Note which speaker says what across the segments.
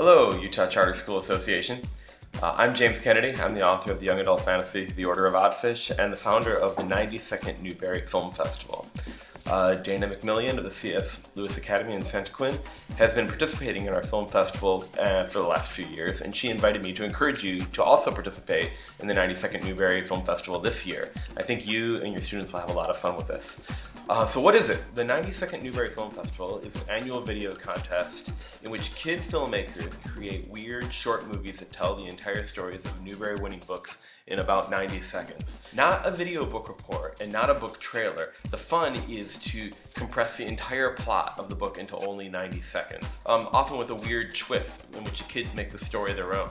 Speaker 1: Hello, Utah Charter School Association. I'm James Kennedy. I'm the author of the young adult fantasy The Order of Oddfish and the founder of the 92nd Newbery Film Festival. Dana McMillian of the C.S. Lewis Academy in Santa Quinn has been participating in our film festival for the last few years, and she invited me to encourage you to also participate in the 92nd Newbery Film Festival this year. I think you and your students will have a lot of fun with this. So what is it? The 92nd Newbery Film Festival is an annual video contest in which kid filmmakers create weird short movies that tell the entire stories of Newbery-winning books in about 90 seconds. Not a video book report and not a book trailer. The fun is to compress the entire plot of the book into only 90 seconds, often with a weird twist in which the kids make the story their own.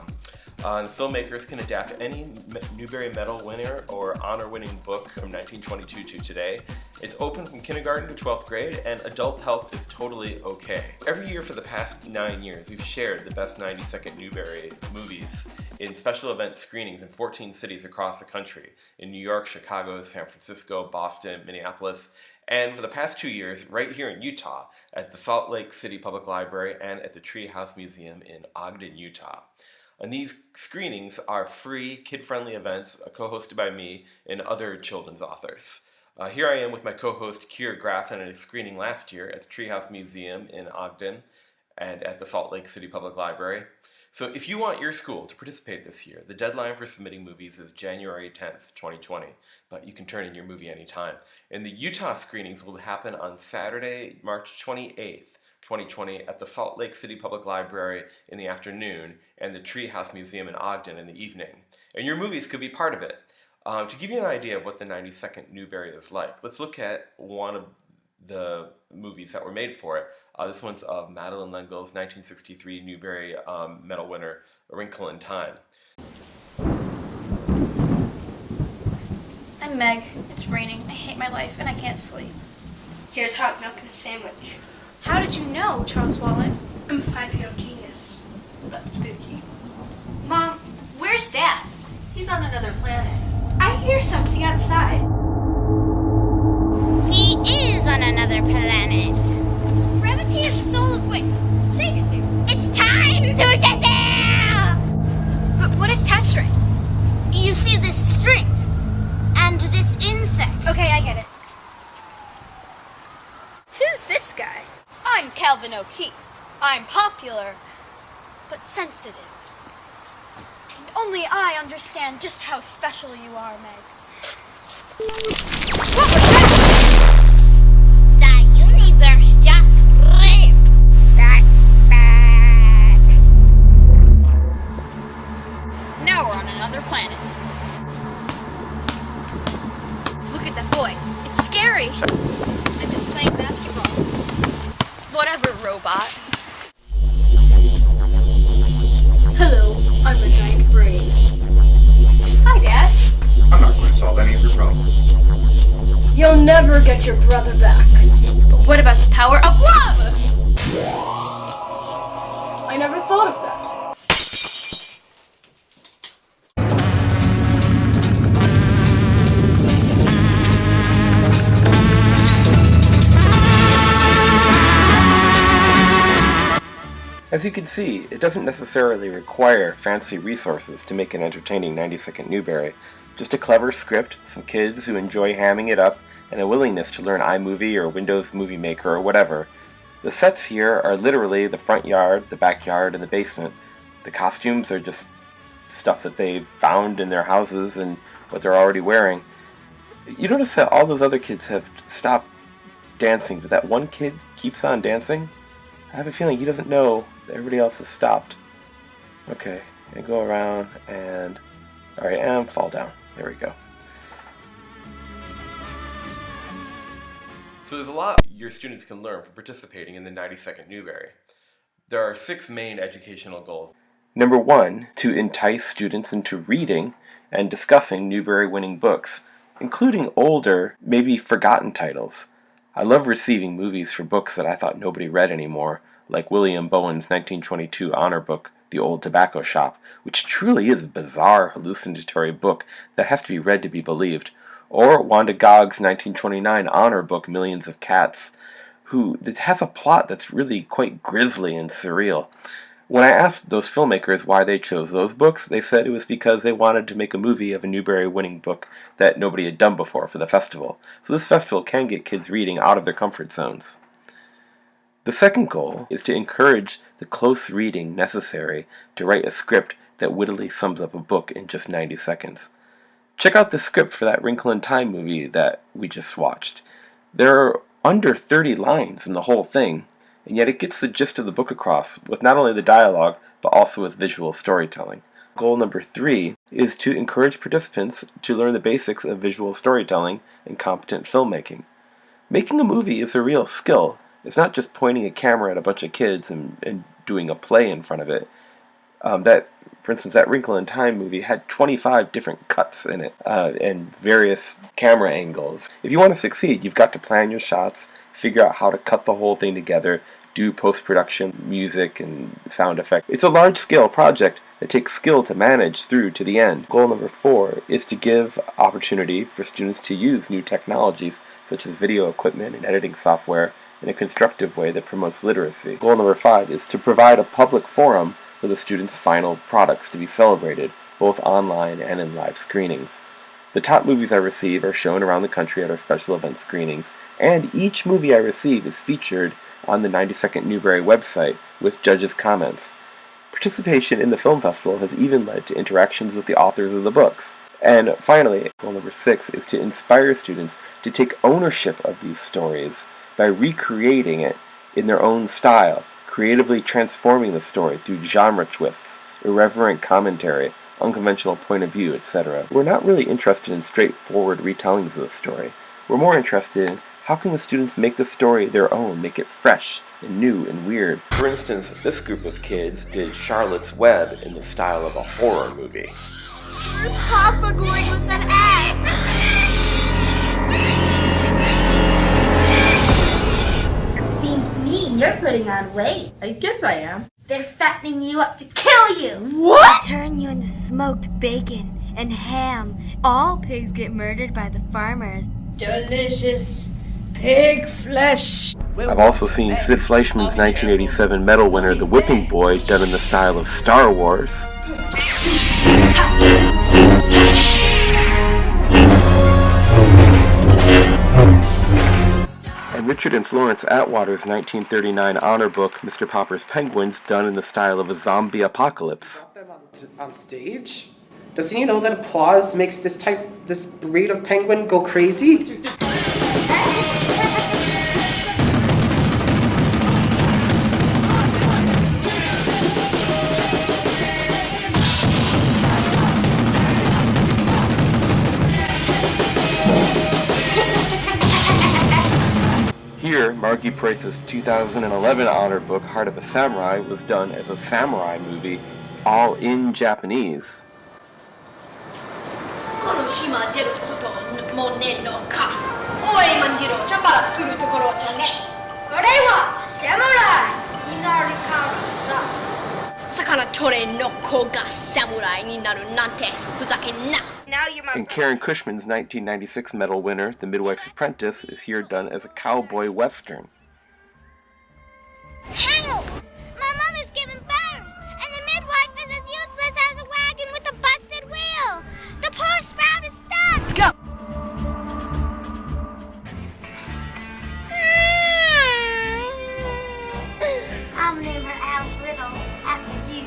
Speaker 1: The filmmakers can adapt any Newbery Medal winner or honor-winning book from 1922 to today. It's open from kindergarten to 12th grade, and adult help is totally okay. Every year for the past 9 years, we've shared the best 92nd Newbery movies in special event screenings in 14 cities across the country, in New York, Chicago, San Francisco, Boston, Minneapolis, and for the past 2 years, right here in Utah, at the Salt Lake City Public Library and at the Treehouse Museum in Ogden, Utah. And these screenings are free, kid-friendly events co-hosted by me and other children's authors. Here I am with my co-host Keir Graffin at a screening last year at the Treehouse Museum in Ogden and at the Salt Lake City Public Library. So if you want your school to participate this year, the deadline for submitting movies is January 10th, 2020, but you can turn in your movie anytime. And the Utah screenings will happen on Saturday, March 28th. 2020 at the Salt Lake City Public Library in the afternoon and the Treehouse Museum in Ogden in the evening. And your movies could be part of it. To give you an idea of what the 92nd Newbery is like, let's look at one of the movies that were made for it. This one's of Madeleine L'Engle's 1963 Newbery Medal winner, A Wrinkle in Time.
Speaker 2: I'm Meg. It's raining. I hate my life and I can't sleep.
Speaker 3: Here's hot milk and a sandwich.
Speaker 2: How did you know, Charles Wallace?
Speaker 3: I'm a 5-year-old genius. That's spooky.
Speaker 2: Mom, where's Dad?
Speaker 4: He's on another planet.
Speaker 2: I hear something outside.
Speaker 5: He is on another planet. Brevity is the soul of wit. Shakespeare. It's time to Jezebel!
Speaker 2: But what is tapestry?
Speaker 5: You see this string and this insect.
Speaker 2: Okay, I get it.
Speaker 5: Who's this guy?
Speaker 6: I'm Calvin O'Keefe. I'm popular, but sensitive. And only I understand just how special you are, Meg. What was that?
Speaker 5: The universe just ripped. That's bad.
Speaker 6: Now we're on another planet. Look at that boy. It's scary. I'm just playing basketball. Whatever, robot.
Speaker 3: Hello, I'm a giant brain.
Speaker 6: Hi, Dad.
Speaker 7: I'm not going to solve any of your problems.
Speaker 3: You'll never get your brother back.
Speaker 6: But what about the power of love?
Speaker 3: I never thought of that.
Speaker 1: As you can see, it doesn't necessarily require fancy resources to make an entertaining 92nd Newbery. Just a clever script, some kids who enjoy hamming it up, and a willingness to learn iMovie or Windows Movie Maker or whatever. The sets here are literally the front yard, the backyard, and the basement. The costumes are just stuff that they found in their houses and what they're already wearing. You notice that all those other kids have stopped dancing, but that one kid keeps on dancing? I have a feeling he doesn't know that everybody else has stopped. Okay, and go around and... Alright, and fall down. There we go. So there's a lot your students can learn from participating in the 92nd Newbery. There are 6 main educational goals. Number 1, to entice students into reading and discussing Newbery-winning books, including older, maybe forgotten titles. I love receiving movies for books that I thought nobody read anymore, like William Bowen's 1922 honor book, The Old Tobacco Shop, which truly is a bizarre, hallucinatory book that has to be read to be believed, or Wanda Gogg's 1929 honor book, Millions of Cats, that has a plot that's really quite grisly and surreal. When I asked those filmmakers why they chose those books, they said it was because they wanted to make a movie of a Newbery-winning book that nobody had done before for the festival. So this festival can get kids reading out of their comfort zones. The second goal is to encourage the close reading necessary to write a script that wittily sums up a book in just 90 seconds. Check out the script for that Wrinkle in Time movie that we just watched. There are under 30 lines in the whole thing, and yet it gets the gist of the book across with not only the dialogue, but also with visual storytelling. Goal number 3 is to encourage participants to learn the basics of visual storytelling and competent filmmaking. Making a movie is a real skill. It's not just pointing a camera at a bunch of kids and doing a play in front of it. For instance, that Wrinkle in Time movie had 25 different cuts in it and various camera angles. If you want to succeed, you've got to plan your shots, figure out how to cut the whole thing together, do post-production, music, and sound effects. It's a large-scale project that takes skill to manage through to the end. Goal number 4 is to give opportunity for students to use new technologies such as video equipment and editing software in a constructive way that promotes literacy. Goal number 5 is to provide a public forum for the students' final products to be celebrated, both online and in live screenings. The top movies I receive are shown around the country at our special event screenings, and each movie I receive is featured on the 92nd Newbery website with judges' comments. Participation in the film festival has even led to interactions with the authors of the books. And finally, goal number 6 is to inspire students to take ownership of these stories by recreating it in their own style, creatively transforming the story through genre twists, irreverent commentary, unconventional point of view, etc. We're not really interested in straightforward retellings of the story. We're more interested in how can the students make the story their own, make it fresh and new and weird. For instance, this group of kids did Charlotte's Web in the style of a horror movie.
Speaker 3: Where's Papa going with an axe?
Speaker 8: Seems to me you're putting on weight.
Speaker 3: I guess I am.
Speaker 8: They're fattening you up to kill you.
Speaker 3: What?
Speaker 6: Turn you into smoked bacon and ham. All pigs get murdered by the farmers.
Speaker 3: Delicious pig flesh.
Speaker 1: I've also seen Sid Fleischman's 1987 medal winner The Whipping Boy done in the style of Star Wars. And Richard and Florence Atwater's 1939 honor book, Mr. Popper's Penguins, done in the style of a zombie apocalypse.
Speaker 9: On stage? Doesn't he know that applause makes this breed of penguin go crazy?
Speaker 1: Here, Margie Price's 2011 honor book, Heart of a Samurai, was done as a samurai movie, all in Japanese. And Karen Cushman's 1996 medal winner, The Midwife's Apprentice, is here done as a cowboy western.
Speaker 5: Help! My mother's giving birth, and the midwife is as useless as a wagon with a busted wheel. The poor sprout is stuck.
Speaker 6: Let's go!
Speaker 5: I'll name her Alice Little after you.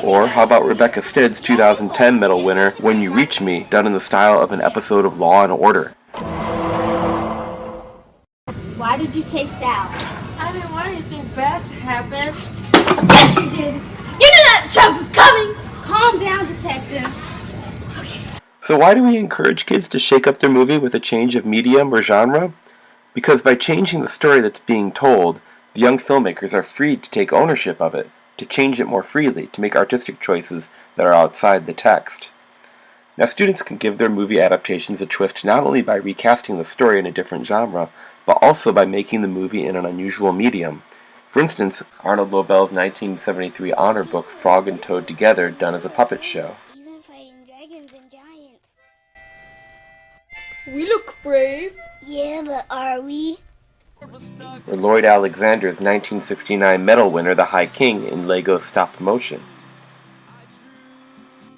Speaker 1: Or how about Rebecca Stead's 2010 medal winner, When You Reach Me, done in the style of an episode of Law and Order.
Speaker 8: Why did you take Sal?
Speaker 3: I didn't want anything bad to happen.
Speaker 8: Yes, you did. You knew that trouble was coming. Calm down, detective.
Speaker 1: So why do we encourage kids to shake up their movie with a change of medium or genre? Because by changing the story that's being told, the young filmmakers are free to take ownership of it, to change it more freely, to make artistic choices that are outside the text. Now, students can give their movie adaptations a twist not only by recasting the story in a different genre, but also by making the movie in an unusual medium. For instance, Arnold Lobel's 1973 honor book, Frog and Toad Together, done as a puppet show.
Speaker 5: Even fighting dragons and giants.
Speaker 3: We look brave.
Speaker 5: Yeah, but are we?
Speaker 1: or Lloyd Alexander's 1969 medal winner, The High King, in Lego stop motion,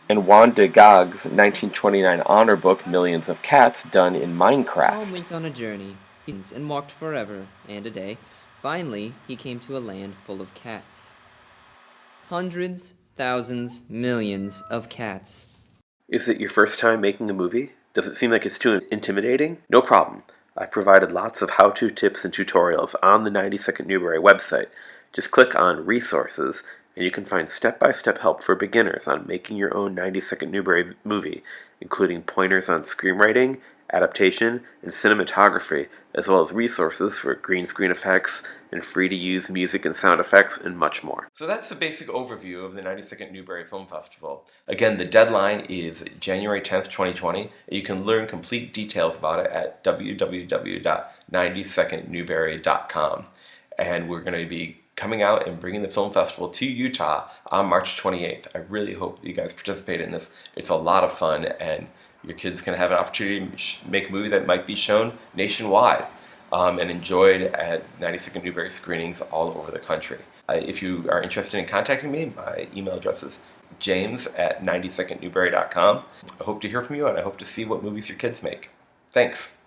Speaker 1: and Juan de Gaag's 1929 honor book, Millions of Cats, done in Minecraft.
Speaker 10: Tom went on a journey and walked forever and a day. Finally, he came to a land full of cats. Hundreds, thousands, millions of cats.
Speaker 1: Is it your first time making a movie? Does it seem like it's too intimidating? No problem. I've provided lots of how-to tips and tutorials on the 90 Second Newbery website. Just click on Resources, and you can find step-by-step help for beginners on making your own 90 Second Newbery movie, including pointers on screenwriting, adaptation, and cinematography, as well as resources for green screen effects and free-to-use music and sound effects, and much more. So that's the basic overview of the 92nd Newbery Film Festival. Again, the deadline is January 10th, 2020, and you can learn complete details about it at www.90secondnewbery.com. And we're going to be coming out and bringing the film festival to Utah on March 28th. I really hope that you guys participate in this. It's a lot of fun, and your kids can have an opportunity to make a movie that might be shown nationwide and enjoyed at 92nd Newbery screenings all over the country. If you are interested in contacting me, my email address is james@90secondnewbery.com. I hope to hear from you, and I hope to see what movies your kids make. Thanks.